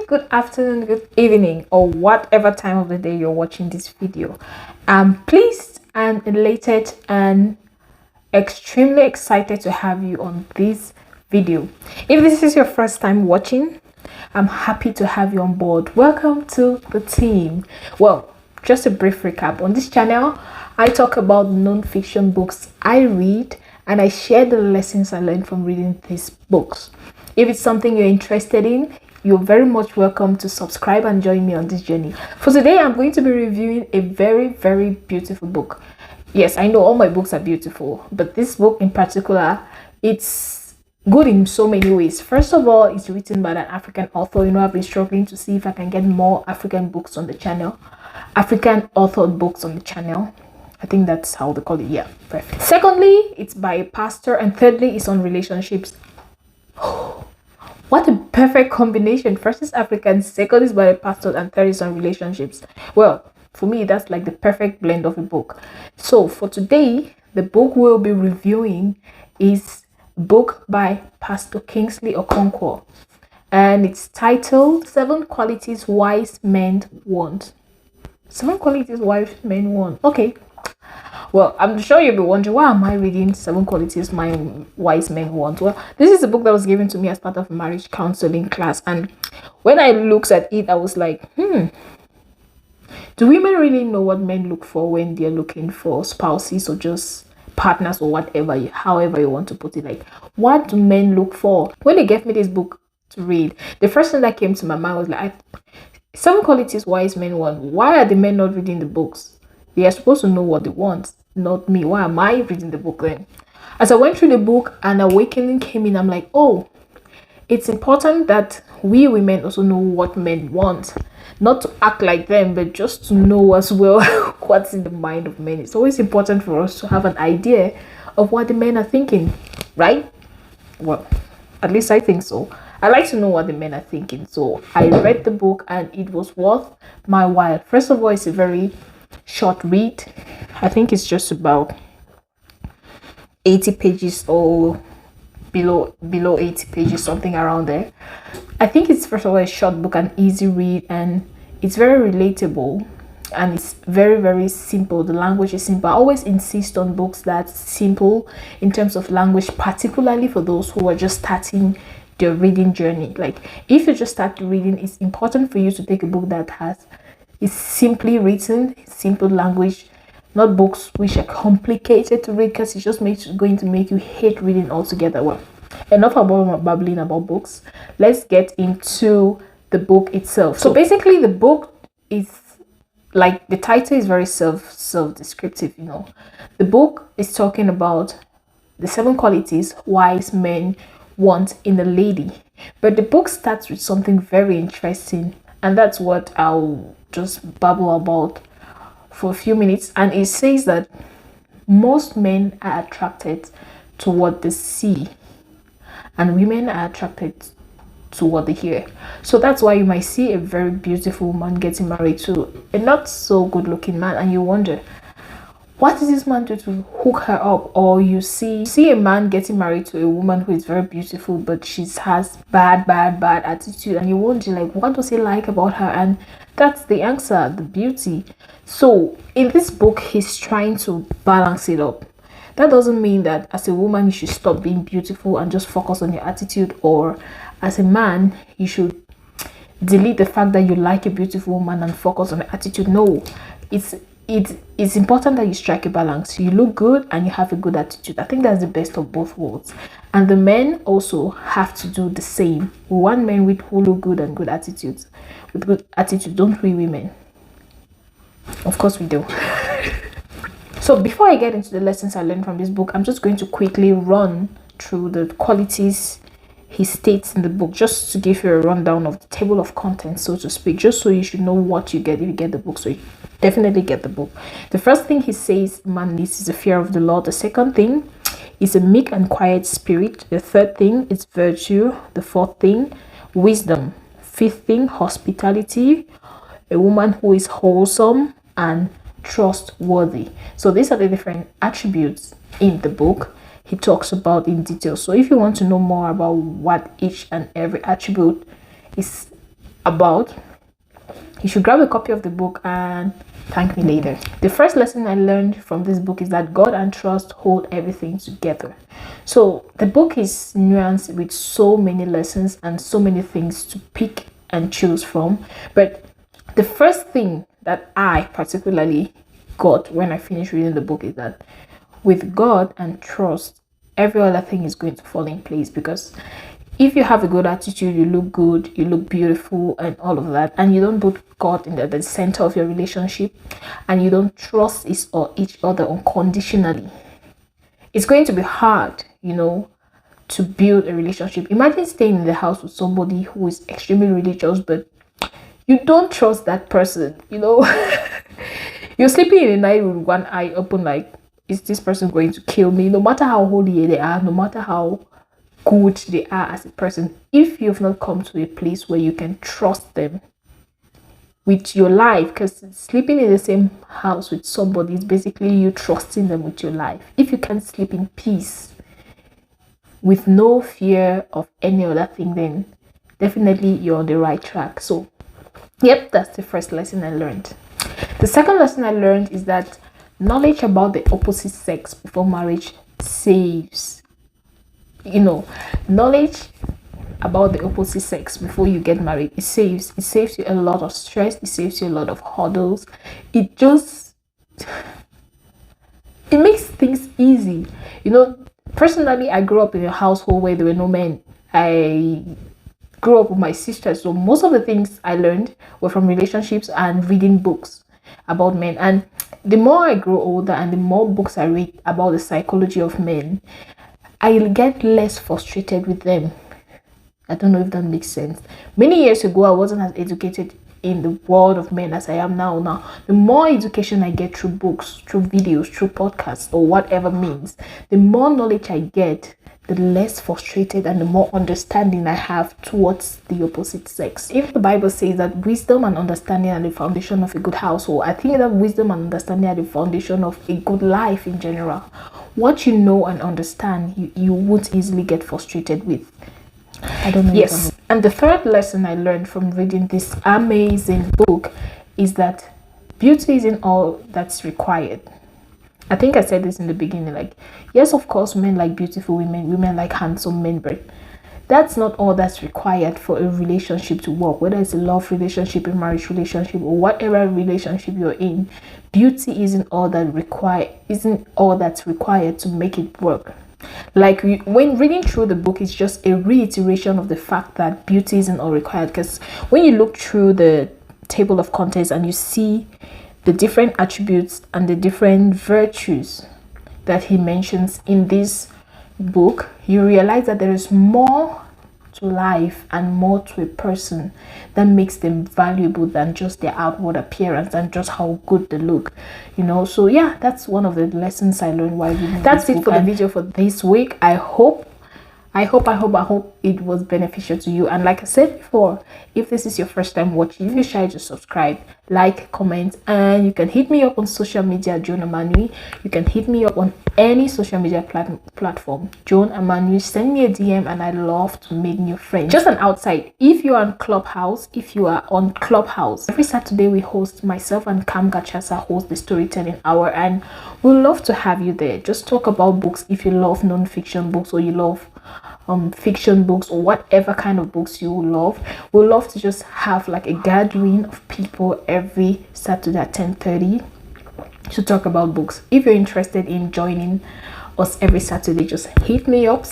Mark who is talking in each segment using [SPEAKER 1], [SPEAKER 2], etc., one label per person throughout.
[SPEAKER 1] good afternoon, good evening, or whatever time of the day you're watching this video. I'm pleased and elated and extremely excited to have you on this video. If this is your first time watching, I'm happy to have you on board. Welcome to the team. Well, just a brief recap. On this channel, I talk about non-fiction books I read and I share the lessons I learned from reading these books. If it's something you're interested in, you're very much welcome to subscribe and join me on this journey. For today, I'm going to be reviewing a very beautiful book. Yes, I know all my books are beautiful, but this book in particular, it's good in so many ways. First of all, it's written by an African author. You know, I've been struggling to see if I can get more African books on the channel. African authored books on the channel. I think that's how they call it. Yeah, perfect. Secondly, it's by a pastor. And thirdly, it's on relationships. What a perfect combination. First is African, second is by a pastor, and third is on relationships. Well, for me, that's like the perfect blend of a book. So for today, the book we'll be reviewing is a book by Pastor Kingsley Okonkwo. And it's titled 7 Qualities Wise Men Want. 7 Qualities Wise Men Want. Okay. Well, I'm sure you'll be wondering, why am I reading 7 Qualities Wise Men Want? Well, this is a book that was given to me as part of a marriage counseling class. And when I looked at it, I was like, do women really know what men look for when they're looking for spouses or just partners or whatever, however you want to put it? Like, what do men look for? When they gave me this book to read, the first thing that came to my mind was like, 7 Qualities Wise Men Want. Why are the men not reading the books? They are supposed to know what they want, not me. Why am I reading the book then? As I went through the book, an awakening came in. I'm like, oh, it's important that we women also know what men want. Not to act like them, but just to know as well what's in the mind of men. It's always important for us to have an idea of what the men are thinking, right? Well, at least I think so. I like to know what the men are thinking. So I read the book and it was worth my while. First of all, it's a very short read. I think it's just about 80 pages or below 80 pages, something around there. I think it's, first of all, a short book, an easy read, and it's very relatable and it's very simple. The language is simple. I always insist on books that's simple in terms of language, particularly for those who are just starting their reading journey. Like, if you just start reading, it's important for you to take a book that is simply written, simple language, not books which are complicated to read, because it's just going to make you hate reading altogether. Well, enough about babbling about books. Let's get into the book itself. So basically, the book is, like the title is very self-descriptive, you know. The book is talking about the 7 qualities wise men want in a lady. But the book starts with something very interesting, and that's what I'll just babble about for a few minutes. And it says that most men are attracted to what they see and women are attracted to what they hear. So that's why you might see a very beautiful woman getting married to a not so good looking man, and you wonder, what does this man do to hook her up? Or you see a man getting married to a woman who is very beautiful, but she has bad attitude, and you wonder, like, what does he like about her? And that's the answer, the beauty. So in this book, he's trying to balance it up. That doesn't mean that as a woman you should stop being beautiful and just focus on your attitude, or as a man you should delete the fact that you like a beautiful woman and focus on the attitude. No, it's important that you strike a balance. You look good and you have a good attitude. I think that's the best of both worlds. And the men also have to do the same. We want men who look good and good attitudes. With good attitude, don't we women? Of course we do. So before I get into the lessons I learned from this book, I'm just going to quickly run through the qualities he states in the book, just to give you a rundown of the table of contents, so to speak, just so you should know what you get if you get the book. So you definitely get the book. The first thing he says man needs is the fear of the Lord. The second thing is a meek and quiet spirit. The third thing is virtue. The fourth thing, wisdom. Fifth thing, hospitality. A woman who is wholesome and trustworthy. So these are the different attributes in the book he talks about in detail. So if you want to know more about what each and every attribute is about, you should grab a copy of the book and thank me later. The first lesson I learned from this book is that God and trust hold everything together. So the book is nuanced with so many lessons and so many things to pick and choose from. But the first thing that I particularly got when I finished reading the book is that with God and trust, every other thing is going to fall in place. Because if you have a good attitude, you look good, you look beautiful and all of that, and you don't put God in the center of your relationship, and you don't trust each other unconditionally, it's going to be hard, to build a relationship. Imagine staying in the house with somebody who is extremely religious, but you don't trust that person. You're sleeping in the night with one eye open, like, is this person going to kill me? No matter how holy they are, no matter how good they are as a person, if you've not come to a place where you can trust them with your life, because sleeping in the same house with somebody is basically you trusting them with your life. If you can't sleep in peace with no fear of any other thing, then definitely you're on the right track. So yep, that's the first lesson I learned. The second lesson I learned is that knowledge about the opposite sex before marriage saves. Knowledge about the opposite sex before you get married, it saves you a lot of stress, it saves you a lot of hurdles. It makes things easy. Personally, I grew up in a household where there were no men. I grew up with my sister, so most of the things I learned were from relationships and reading books about men. And the more I grow older and the more books I read about the psychology of men, I get less frustrated with them. I don't know if that makes sense. Many years ago, I wasn't as educated in the world of men as I am now. Now, the more education I get through books, through videos, through podcasts, or whatever means, the more knowledge I get, the less frustrated and the more understanding I have towards the opposite sex. If the Bible says that wisdom and understanding are the foundation of a good household, I think that wisdom and understanding are the foundation of a good life in general. What you know and understand, you won't easily get frustrated with. I don't know. Yes. And the third lesson I learned from reading this amazing book is that beauty isn't all that's required. I think I said this in the beginning, like, yes, of course, men like beautiful women like handsome men, but that's not all that's required for a relationship to work. Whether it's a love relationship, a marriage relationship, or whatever relationship you're in, beauty isn't all that's required to make it work. Like, when reading through the book, it's just a reiteration of the fact that beauty isn't all required. Because when you look through the table of contents and you see the different attributes and the different virtues that he mentions in this book, you realize that there is more to life and more to a person that makes them valuable than just their outward appearance and just how good they look. So yeah, that's one of the lessons I learned while reading. That's it for the video for this week. I hope it was beneficial to you. And like I said before, if this is your first time watching, if you're shy to subscribe, like, comment, and you can hit me up on social media, Joan Amanui. You can hit me up on any social media platform, Joan Amanui. Send me a DM and I love to make new friends. Just an outside, if you are on Clubhouse, every Saturday we host, myself and Kam Gachasa host the storytelling hour, and we'd love to have you there. Just talk about books. If you love non-fiction books or you love fiction books or whatever kind of books you love, we'd love to just have like a gathering of people every Saturday at 10:30 to talk about books. If you're interested in joining us every Saturday, just hit me up,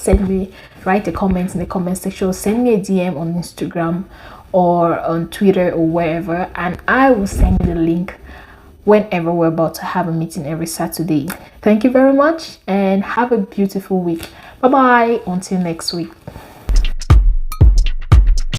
[SPEAKER 1] write a comment in the comment section, send me a DM on Instagram or on Twitter or wherever, and I will send you the link whenever we're about to have a meeting every Saturday. Thank you very much and have a beautiful week. Bye bye until next week.